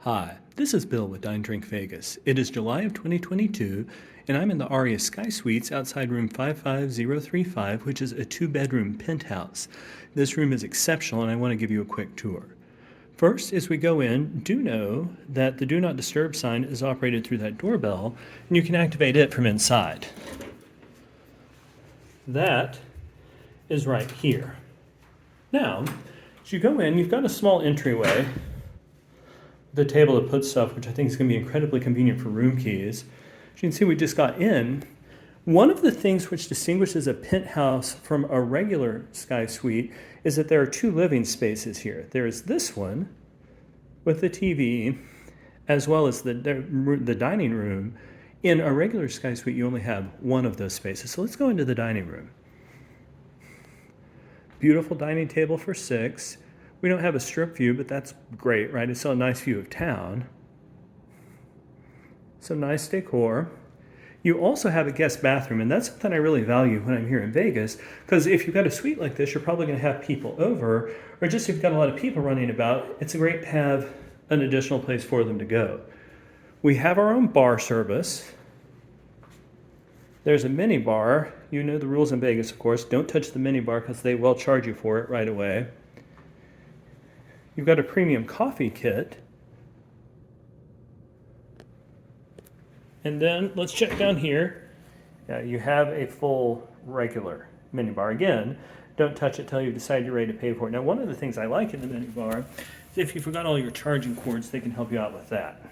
Hi, this is Bill with Dine Drink Vegas. It is July of 2022, and I'm in the Aria Sky Suites outside room 55035, which is a two-bedroom penthouse. This room is exceptional, and I want to give you a quick tour. First, as we go in, do know that the Do Not Disturb sign is operated through that doorbell, and you can activate it from inside. That is right here. Now, as you go in, you've got a small entryway, the table to put stuff, which I think is going to be incredibly convenient for room keys. As you can see, we just got in. One of the things which distinguishes a penthouse from a regular sky suite is that there are two living spaces here. There's this one with the TV, as well as the dining room. In a regular sky suite, you only have one of those spaces. So let's go into the dining room. Beautiful dining table for 6. We don't have a strip view, but that's great, right? It's still a nice view of town. Some nice decor. You also have a guest bathroom, and that's something I really value when I'm here in Vegas, because if you've got a suite like this, you're probably going to have people over, or just if you've got a lot of people running about, it's great to have an additional place for them to go. We have our own bar service. There's a mini bar. You know the rules in Vegas, of course. Don't touch the mini bar because they will charge you for it right away. You've got a premium coffee kit. And then let's check down here. You have a full regular minibar. Again, don't touch it till you decide you're ready to pay for it. Now, one of the things I like in the minibar is if you forgot all your charging cords, they can help you out with that.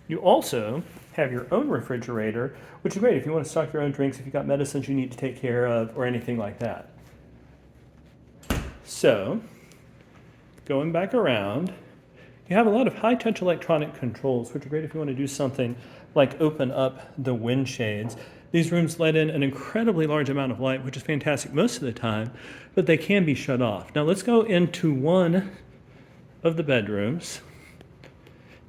You also have your own refrigerator, which is great if you want to stock your own drinks, if you've got medicines you need to take care of, or anything like that. So, going back around, you have a lot of high-touch electronic controls, which are great if you want to do something like open up the wind shades. These rooms let in an incredibly large amount of light, which is fantastic most of the time, but they can be shut off. Now let's go into one of the bedrooms.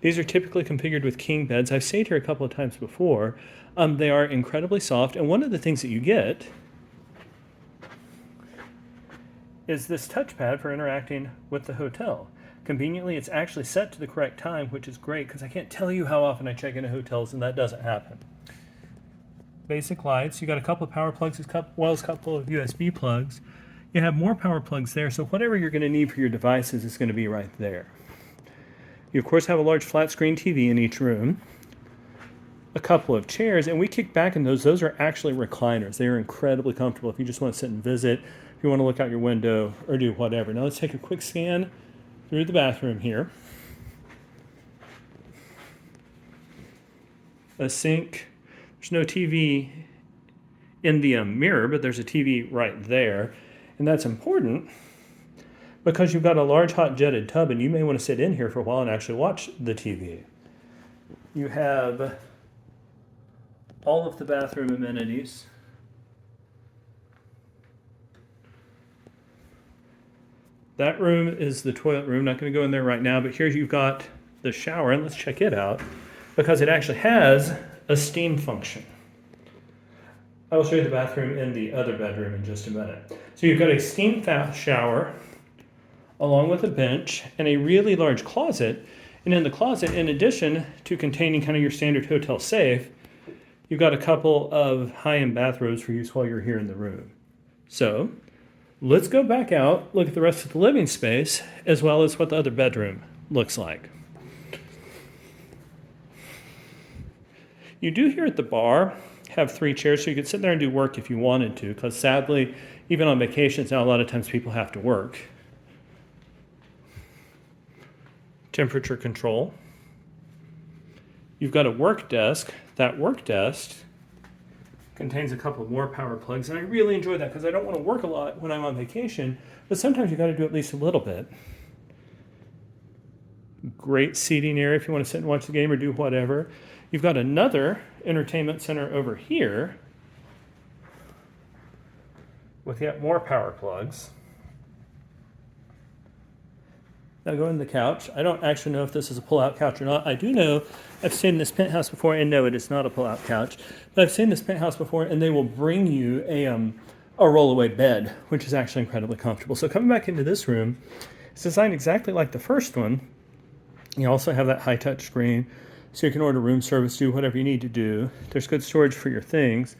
These are typically configured with king beds. I've stayed here a couple of times before. They are incredibly soft, and one of the things that you get is this touchpad for interacting with the hotel. Conveniently, it's actually set to the correct time, which is great because I can't tell you how often I check into hotels and that doesn't happen. Basic lights. You got a couple of power plugs, as well as a couple of USB plugs. You have more power plugs there, so whatever you're going to need for your devices is going to be right there. You, of course, have a large flat screen TV in each room. A couple of chairs, and we kick back in those. Those are actually recliners. They are incredibly comfortable if you just want to sit and visit, if you want to look out your window or do whatever. Now let's take a quick scan through the bathroom here. A sink. There's no TV in the mirror, but there's a TV right there. And that's important because you've got a large hot jetted tub and you may want to sit in here for a while and actually watch the TV. You have all of the bathroom amenities. That room is the toilet room. Not going to go in there right now, but here you've got the shower, and let's check it out because it actually has a steam function. I will show you the bathroom in the other bedroom in just a minute. So you've got a steam shower along with a bench and a really large closet. And in the closet, in addition to containing kind of your standard hotel safe, you've got a couple of high-end bathrobes for use while you're here in the room. So let's go back out, look at the rest of the living space, as well as what the other bedroom looks like. You do here at the bar have 3 chairs, so you could sit there and do work if you wanted to, because sadly, even on vacations now, a lot of times people have to work. Temperature control. You've got a work desk. That work desk contains a couple more power plugs, and I really enjoy that because I don't want to work a lot when I'm on vacation, but sometimes you got to do at least a little bit. Great seating area if you want to sit and watch the game or do whatever. You've got another entertainment center over here with yet more power plugs. Now go in the couch. I don't actually know if this is a pull-out couch or not. I do know I've stayed in this penthouse before, and no, it is not a pull-out couch. But I've stayed in this penthouse before, and they will bring you a roll-away bed, which is actually incredibly comfortable. So coming back into this room, It's designed exactly like the first one. You also have that high touch screen, so you can order room service, do whatever you need to do. There's good storage for your things.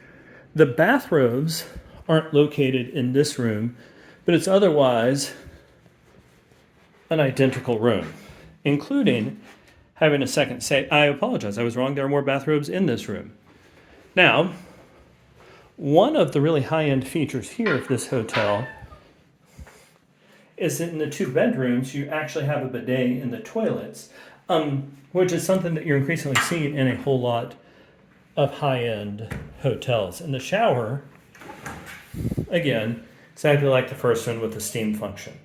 The bathrobes aren't located in this room, but it's otherwise an identical room, including having a second say. I apologize, I was wrong. There are more bathrobes in this room. Now, one of the really high-end features here of this hotel is that in the 2 bedrooms, you actually have a bidet in the toilets, which is something that you're increasingly seeing in a whole lot of high-end hotels. And the shower, again, exactly like the first one with the steam function.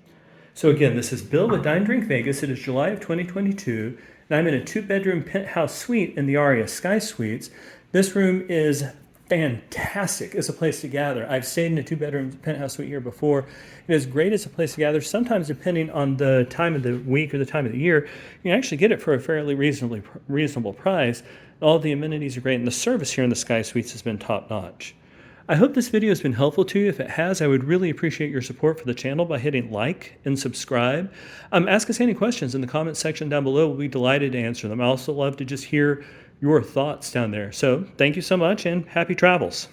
So again, this is Bill with Dine Drink Vegas. It is July of 2022, and I'm in a 2-bedroom penthouse suite in the Aria Sky Suites. This room is fantastic as a place to gather. I've stayed in a 2-bedroom penthouse suite here before. It is great as a place to gather. Sometimes, depending on the time of the week or the time of the year, you can actually get it for a fairly reasonable price. All the amenities are great, and the service here in the Sky Suites has been top-notch. I hope this video has been helpful to you. If it has, I would really appreciate your support for the channel by hitting like and subscribe. Ask us any questions in the comments section down below. We'll be delighted to answer them. I also love to just hear your thoughts down there. So thank you so much and happy travels.